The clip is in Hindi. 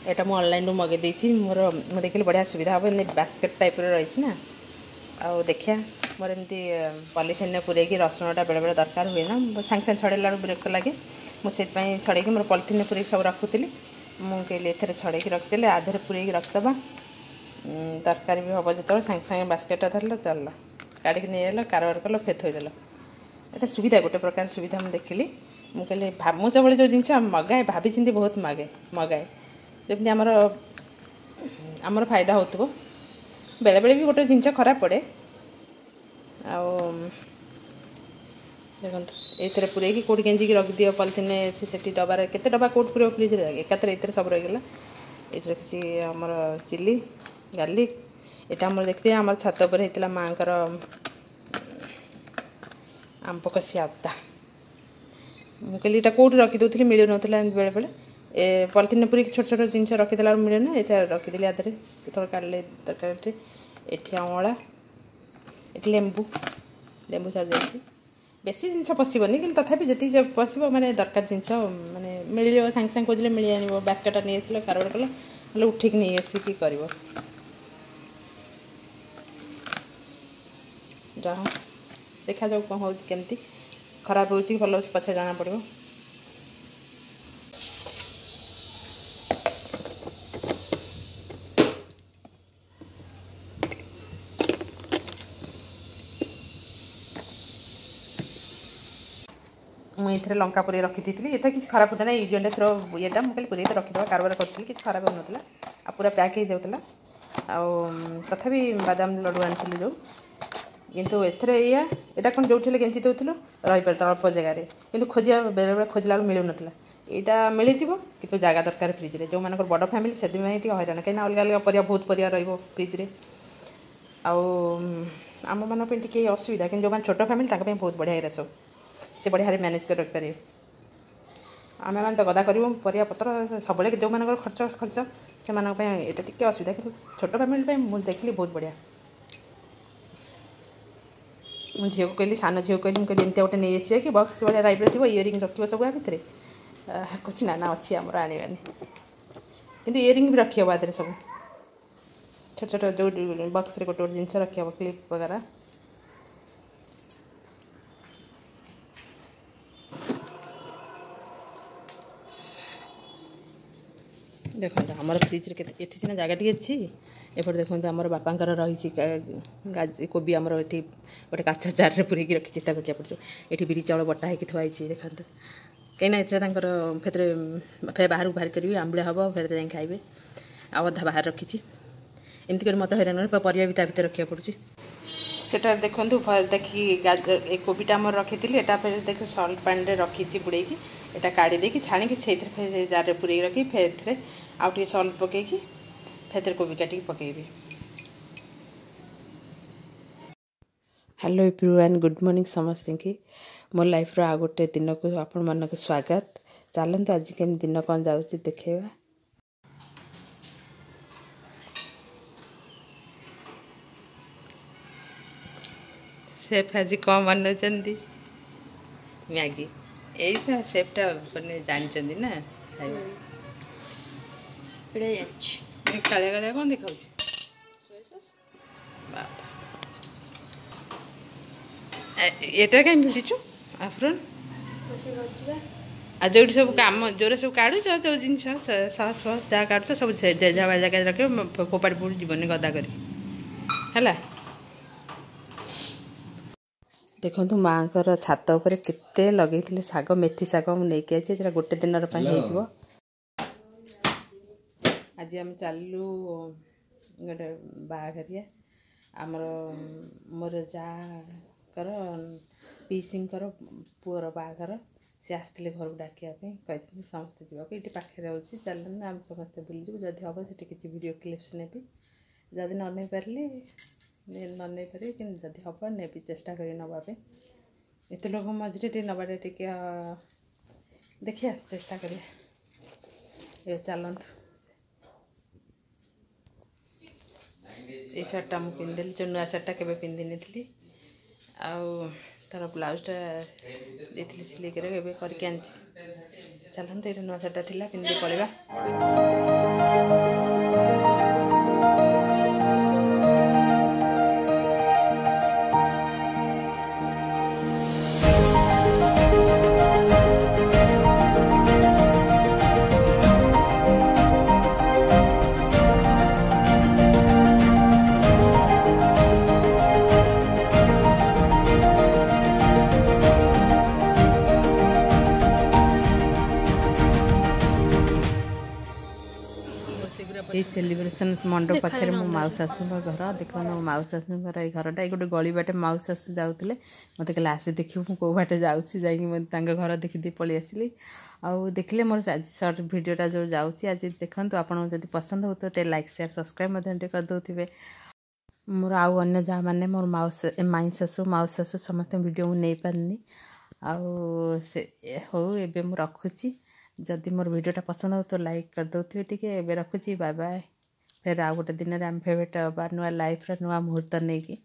एटा मु ऑनलाइन मगे देछि मोर मु देखिल बढ़िया सुविधा हम एने बास्केट टाइप रही ना आउ देखिया मोर एमती पॉलिथिन ने पुरे की रसुणटा बेले बेले दरकार हुए ना सांगे सांगे छड़ेला विरक्त लगे मुझे छड़े मोर पॉलिथिन पुरे सब रखुली मुझे एथरे छड़े रखिदे आधे पुरे रखिदबा तरकारी भी हम जो सांगे सांगे बास्केटा धरल चल काढ़ी नहीं कारबार कल फेर थोदेल ये सुविधा गोटे प्रकार सुविधा मुझे देखिली मुझे मुझे सब जो जिन मगाए भाभी चिंती बहुत मगाए जमी आमर फायदा हो बेले बेले भी गोटे जिनस खराब पड़े देखते ये पूरे कौट गेंजिक रखिदि पॉलिथिन से डबार केते डबा कौट पूरे फ्रिज एकातर ये सब रहीगला ये रखी आमर चिली गार्लिक यहाँ आम देखते आम छात पर होता माँ आंब कषिया अदा मुझे कौट रखीदे मिलू ना बेले बेले पॉलिथिन पूरी छोट छोट जिन रखीदेला मिले ना ये रखीदेली आधे के काढ़े तरकारी ये अँला ये लेंबू लेंबू सर जाए बेसी जिन पशबनी कि तथापि जी पशब माने दरकार जिन माने मिल सांगे सांगे खोजले मिल जान बास्केटा नहीं आस कारबार कल ना उठिक नहीं आसिक कर जहाँ देखा जाऊ कौन होमती खराब हो भल पछे जाना पड़ो मुझे लंका पूरी रखी थी ये किसी खराब होता ना यूजन थ्रो येटा मुझे पूरी रखीद कारबार करी किसी खराब होना आ पूरा पैक हो जाता तथापि बादाम लड्डू आनी जो किंतु एथरे या कौन जो गेंजी दूल रही पार अल्प जगार कि खोजा बेले बेले खोजला मिलू ना यहाँ मिल कि जगह दरकार फ्रिज्रे जो मान बड़ फैमिली से हईराण कहीं अलग अलग परिया बहुत परिया फ्रिज्रे आम मान टे असुविधा कि जो मैंने छोट फैमिली बहुत बढ़िया सब से बढ़िया मैनेज कर रखिपारे आम मैंने तो गदा करूँ परिया पत्र सब जो मान खर्च खर्च से यहाँ टी असुविधा कि छोट फैमिली मुझे देखली बहुत बढ़िया मुझे झील को कहली सान झील कहली मुझे एमती गोटे नहीं आस कि बक्स भाया टाइप थी इयरिंग रख सब भितर कुछ ना ना अच्छी आमर आने कि इयरिंग भी रखी हे आधे सब छोट छोट जो बक्स गोटे गोटे जिन रखी हे क्लिप वगैरह देखो आमर फ्रिज ये सीना जगह टी अच्छी एपटे देखो आम बापांकर रही कोबी आमर ये गोटे काच जार पूरे रखी चिटा रखा पड़े ये बिरी चाउल बटा होगी थुआई देखो कहीं फेर फेर बाहर बाहर करी आंबड़ा हम फेर जा खाइबे आधा बाहर रखी एमती कर मत हईराण परिया भी भर रखा पड़े सेटा देखो देखी गाजर ए कोबीटा आम रखी थी यहाँ फिर देख सल्ट पानी रखी बुड़े यहाँ काढ़ी देकी छाणी से जार पूरे रखी फेर आउ टे सल्ट पकईकी फेर कोबी काटिक पकईबी। हेलो एवरीवन गुड मॉर्निंग समस्त की मो लाइफ आ गोटे दिन को आपण मानक स्वागत चलते आज केम दिन कौन जाऊँगी देखा सेफ आज कौन बनाऊँ मैगी यही सेफटा मैंने जानते ना खाଇବା कालिया कालिया कौन देखा एटा कहीं भिड़चु आफ्रन आ जो सब कम जो सब काढ़ु जो जिन सस फस जहाँ काढ़ु सब जगह जगह रख फोपाड़ी फोड़ जीवन गदा कर देखो माँ छात उपर केते लगे शाग मेथी शाग मुझे गोटे दिन हो आज आम चलू गोटे बाघरिया आमर मोर जाकर पीसींकर पुअर बाघर सी आसते घर को डाकियापी कही समस्ते जावाक ये पाखे अच्छी चलते आम समस्ते बुलू जदि हम से किसी वीडियो क्लिप्स नेबी जदि न नहीं पारे न नहीं पारे कि जदि हम ने चेष्टा कर नापे एत लोक मझे टे नबाटे टे देखिए चेष्टा करिए चलत ये सार्टा मुझे पिंधेली जो नुआ सार्टा के पिंधि थी तार ब्लाउजटा देती सिलाई करके चलते ये नुआ सार्टा पिंधि पड़ेगा। ये सेलिब्रेशन मंडप पाखे मो माऊ शाशु घर देख मो माऊ शाशु ये घरटा ये गोटे गली बाटे माऊ शाशु जाऊे मत कहले आसी देखिए मुझे कौ बाटे जाऊँगी जाकि घर देखी पलि आसली आउ देखिले मोर सर्ट भिडटा जो जाऊँगी आज देखो आपको जब पसंद हो तो लाइक शेयर सब्सक्राइब करदे मोर आउ अन्य जहाँ मैंने मोर माई शाशु माऊ शाशु समस्त वीडियो नहीं पारनी आउ से हो एबे मु रखुची जदि मोर वीडियोटा पसंद हो तो लाइक कर दो टे रखुची बाय बाय फिर आउ गोटे दिन में फेवरेट नुआ लाइफ नुआ मुहूर्त नहीं कि